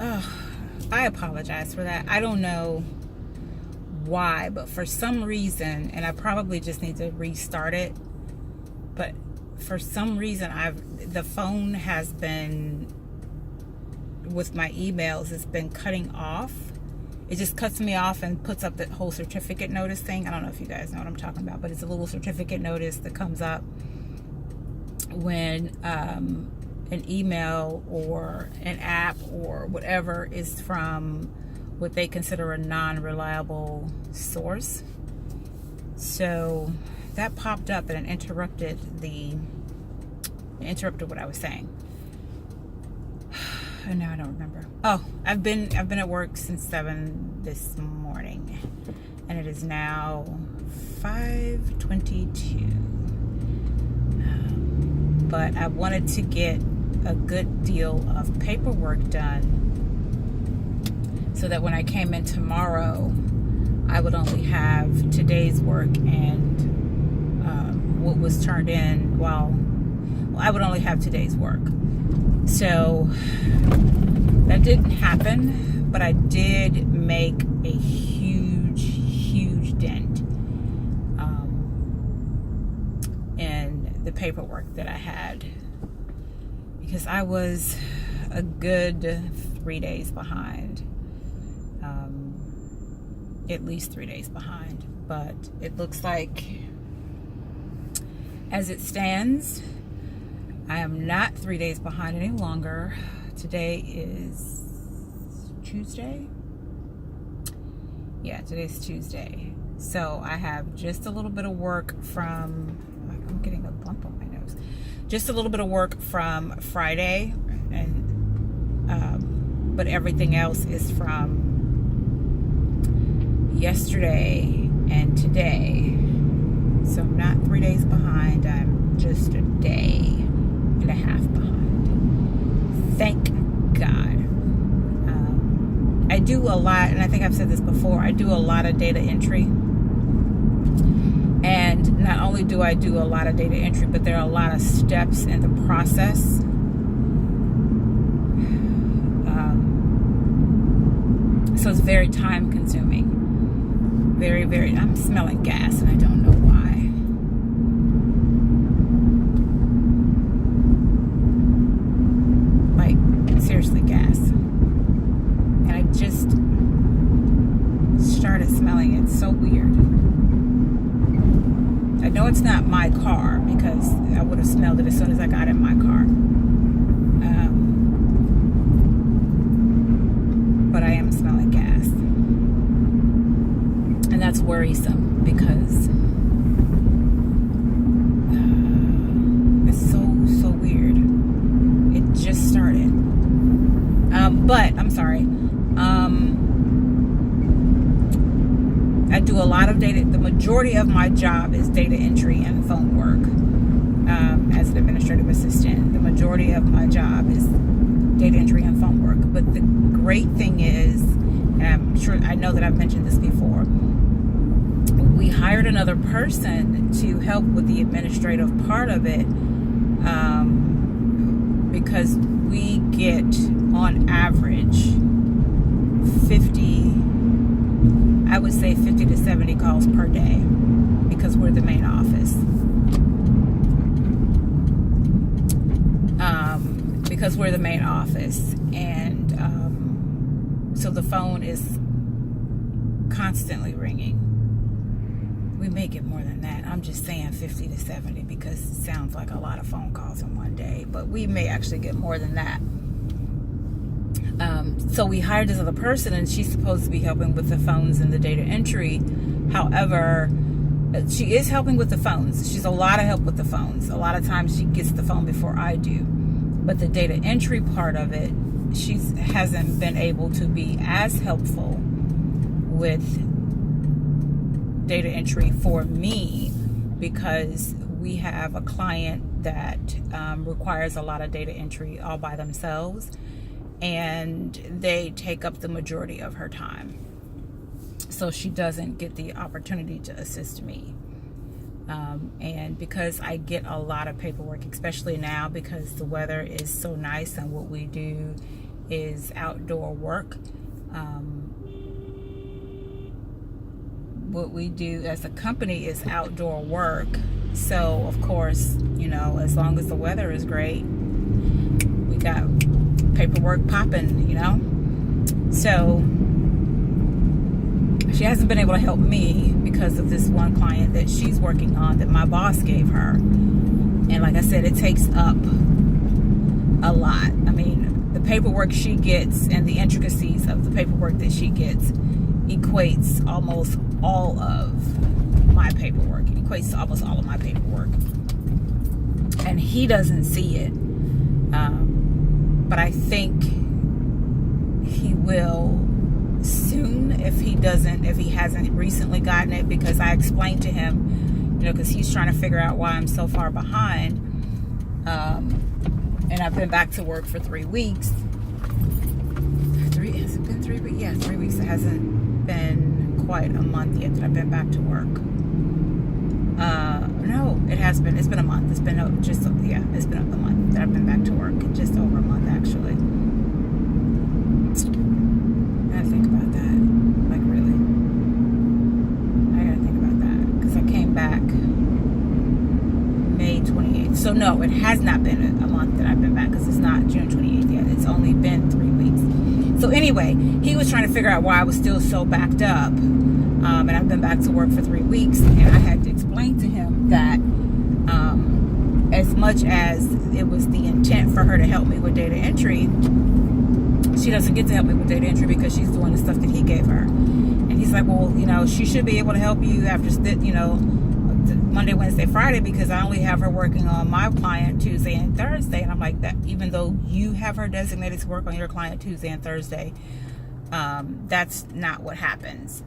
I apologize for that. I don't know why, but for some reason, and I probably just need to restart it, but for some reason the phone has been, with my emails, it's been cutting off. It just cuts me off and puts up the whole certificate notice thing. I don't know if you guys know what I'm talking about, but it's a little certificate notice that comes up when an email or an app or whatever is from what they consider a non-reliable source. So that popped up and it interrupted what I was saying. And now I don't remember. Oh, I've been at work since 7 this morning, and it is now 5:22. But I wanted to get a good deal of paperwork done so that when I came in tomorrow, I would only have today's work and what was turned in. Well, I would only have today's work. So that didn't happen, but I did make a huge dent in the paperwork that I had, because I was a good 3 days behind, at least 3 days behind. But it looks like, as it stands, I am not 3 days behind any longer. Today is Tuesday. Yeah, today's Tuesday. So I have just a little bit of work from, I'm getting a bump on my nose. Just a little bit of work from Friday, and but everything else is from yesterday and today. So I'm not 3 days behind. I'm just a day and a half behind. Thank God. I do a lot, and I think I've said this before, I do a lot of data entry. And not only do I do a lot of data entry, but there are a lot of steps in the process. So it's very time consuming. Very, I'm smelling gas and I don't know why. Like, seriously, gas. And I just started smelling it. So weird. I know it's not my car, because I would have smelled it as soon as I got in my car. But I am smelling gas. And that's worrisome, because it's so weird. It just started. But I'm sorry. I do a lot of data. The majority of my job is data entry and phone work. As an administrative assistant, the majority of my job is data entry and phone work. But the great thing is, and I'm sure, I know that I've mentioned this before, we hired another person to help with the administrative part of it, because we get, on average, 50 to 70 calls per day, because we're the main office. And so the phone is constantly ringing. We may get more than that. I'm just saying 50 to 70 because it sounds like a lot of phone calls in one day, but we may actually get more than that. So we hired this other person, and she's supposed to be helping with the phones and the data entry. However, she is helping with the phones. She's a lot of help with the phones. A lot of times she gets the phone before I do. But the data entry part of it, she hasn't been able to be as helpful with data entry for me, because we have a client that requires a lot of data entry all by themselves, and they take up the majority of her time. So she doesn't get the opportunity to assist me. And because I get a lot of paperwork, especially now because the weather is so nice, and what we do is outdoor work. What we do as a company is outdoor work. So, of course, as long as the weather is great, we got paperwork popping, So, she hasn't been able to help me because of this one client that she's working on that my boss gave her. And like I said, it takes up a lot. I mean, the paperwork she gets and the intricacies of the paperwork that she gets equates almost all of my paperwork. It equates to almost all of my paperwork. And he doesn't see it. But I think he will soon if he hasn't recently gotten it, because I explained to him, because he's trying to figure out why I'm so far behind. And I've been back to work for 3 weeks. Has it been 3 weeks? Yeah, 3 weeks. It hasn't been quite a month yet that I've been back to work. No, it has been. It's been a month. It's been it's been a month that I've been back to work. Just over a month, actually. I gotta think about that. Like, really. I gotta think about that. Because I came back May 28th. So, no, it has not been a month that I've been back, because it's not June 28th yet. It's only been 3 weeks. So, anyway, he was trying to figure out why I was still so backed up. And I've been back to work for 3 weeks. And I had to explain to him that as much as it was the intent for her to help me with data entry, she doesn't get to help me with data entry because she's doing the stuff that he gave her. And he's like, well, she should be able to help you after, Monday, Wednesday, Friday, because I only have her working on my client Tuesday and Thursday. And I'm like, that even though you have her designated to work on your client Tuesday and Thursday, that's not what happens.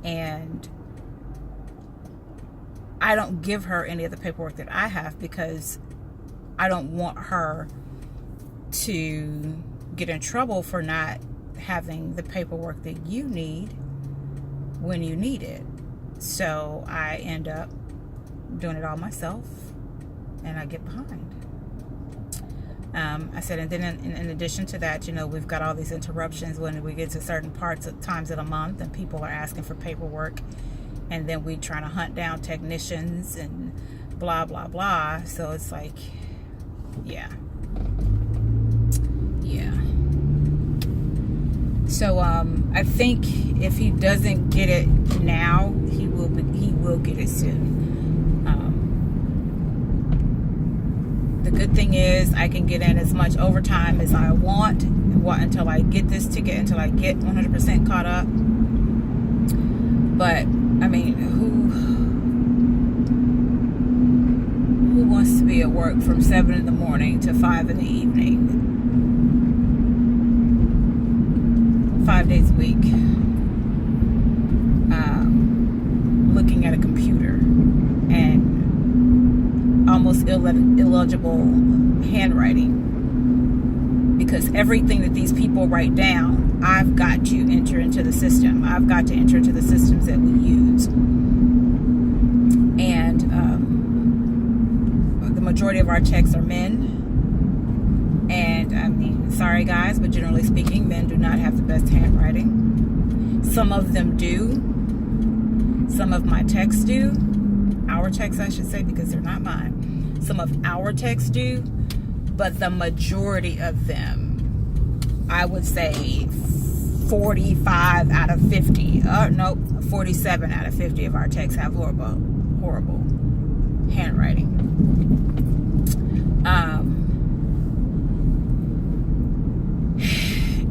And I don't give her any of the paperwork that I have because I don't want her to get in trouble for not having the paperwork that you need when you need it. So I end up doing it all myself, and I get behind. I said, and then in addition to that, we've got all these interruptions when we get to certain times of the month, and people are asking for paperwork, and then we trying to hunt down technicians and blah blah blah. So it's like, yeah. So I think if he doesn't get it now, he will get it soon. The good thing is I can get in as much overtime as I want until I get this ticket, until I get 100% caught up. But I mean, who wants to be at work from 7 in the morning to 5 in the evening? 5 days a week, looking at a computer and almost illegible handwriting, because everything that these people write down, I've got to enter into the system. I've got to enter into the systems that we use. And the majority of our techs are men. And I mean, sorry guys, but generally speaking, men do not have the best handwriting. Some of them do. Some of my techs do. Our techs, I should say, because they're not mine. Some of our techs do. But the majority of them, I would say 45 out of 50. 47 out of 50 of our techs have horrible handwriting.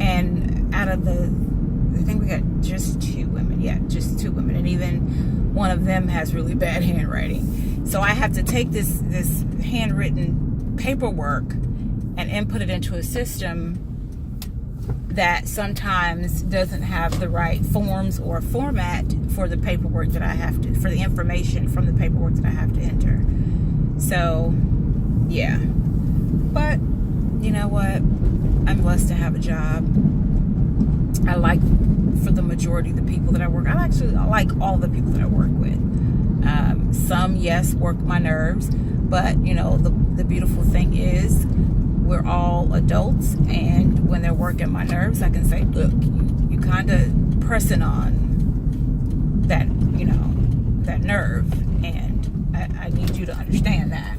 And out of I think we got just 2 women. Yeah, just 2 women. And even one of them has really bad handwriting. So I have to take this handwritten paperwork and input it into a system that sometimes doesn't have the right forms or format for the paperwork that I have to, for the information from the paperwork that I have to enter. So, yeah. But, you know what? I'm blessed to have a job. I like, for the majority of the people that I work, I like all the people that I work with. Some, yes, work my nerves, but, the beautiful thing is we're all adults, and when they're working my nerves, I can say, look, you kind of pressing on that, that nerve, and I need you to understand that.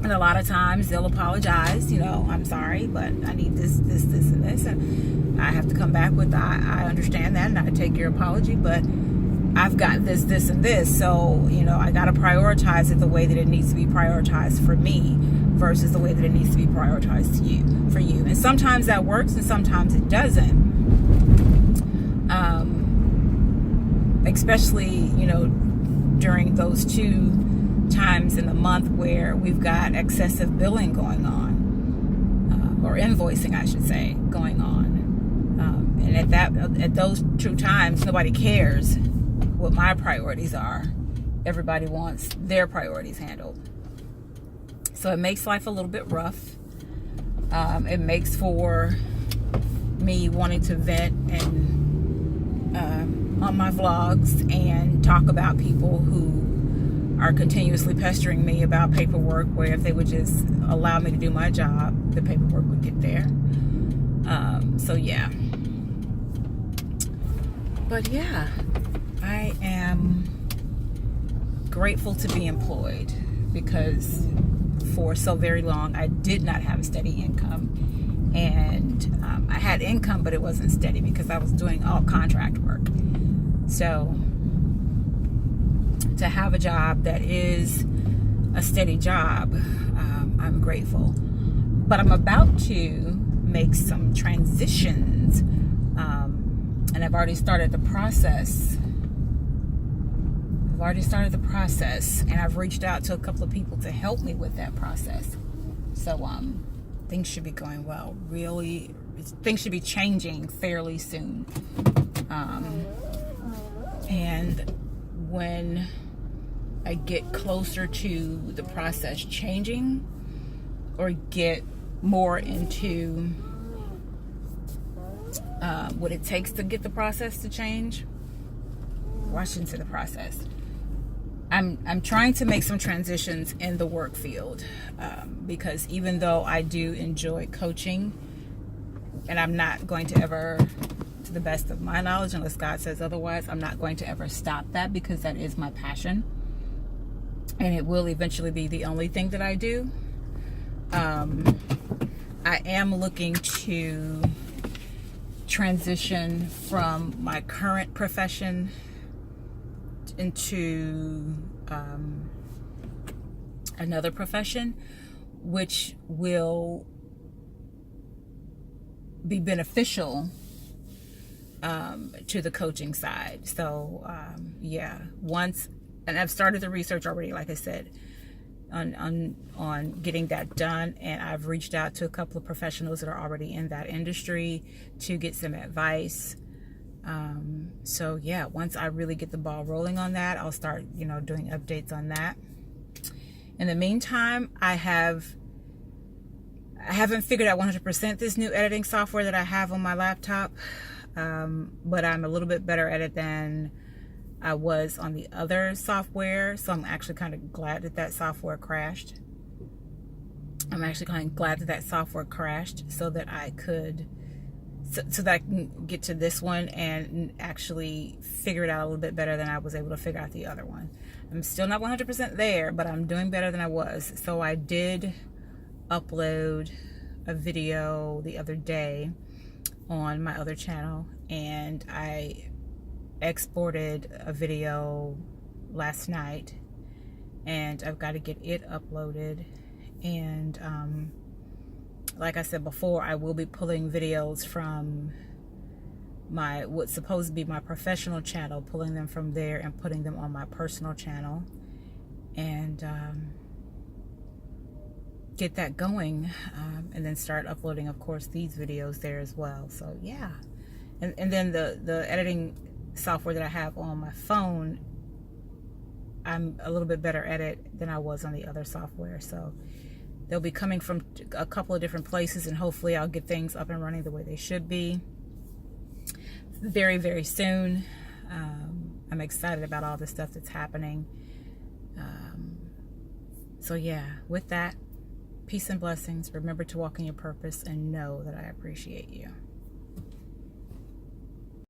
And a lot of times they'll apologize, I'm sorry, but I need this, and this. And I have to come back with, I understand that, and I take your apology, but I've got this, and this. So, I got to prioritize it the way that it needs to be prioritized for me versus the way that it needs to be prioritized for you. And sometimes that works and sometimes it doesn't. Especially, during those 2 times in the month where we've got excessive billing going on, or invoicing, I should say, going on. And at those 2 times, nobody cares what my priorities are. Everybody wants their priorities handled. So it makes life a little bit rough. It makes for me wanting to vent and on my vlogs and talk about people who are continuously pestering me about paperwork, where if they would just allow me to do my job, the paperwork would get there. So yeah. But yeah, I am grateful to be employed, because for so very long I did not have a steady income, and I had income, but it wasn't steady because I was doing all contract work. So to have a job that is a steady job, I'm grateful. But I'm about to make some transitions, and I've already started the process. And I've reached out to a couple of people to help me with that process. So things should be going well. Really, things should be changing fairly soon. And when I get closer to the process changing, or get more into what it takes to get the process to change, well, I shouldn't say the process. I'm trying to make some transitions in the work field, because even though I do enjoy coaching, and I'm not going to ever, to the best of my knowledge, unless God says otherwise, I'm not going to ever stop that, because that is my passion, and it will eventually be the only thing that I do. I am looking to transition from my current profession into another profession, which will be beneficial to the coaching side. So yeah, and I've started the research already, like I said, on getting that done, and I've reached out to a couple of professionals that are already in that industry to get some advice. So yeah, once I really get the ball rolling on that, I'll start, doing updates on that. In the meantime, I haven't figured out 100% this new editing software that I have on my laptop, but I'm a little bit better at it than I was on the other software. So I'm actually kind of glad that software crashed. so that I could so that I can get to this one and actually figure it out a little bit better than I was able to figure out the other one. I'm still not 100% there, but I'm doing better than I was. So I did upload a video the other day on my other channel, and I exported a video last night, and I've got to get it uploaded. And like I said before, I will be pulling videos from what's supposed to be my professional channel, pulling them from there and putting them on my personal channel, and get that going, and then start uploading, of course, these videos there as well. So yeah, and then the editing software that I have on my phone, I'm a little bit better at it than I was on the other software. So they'll be coming from a couple of different places, and hopefully I'll get things up and running the way they should be very, very soon. I'm excited about all the stuff that's happening. So yeah, with that, Peace and blessings. Remember to walk in your purpose and know that I appreciate you.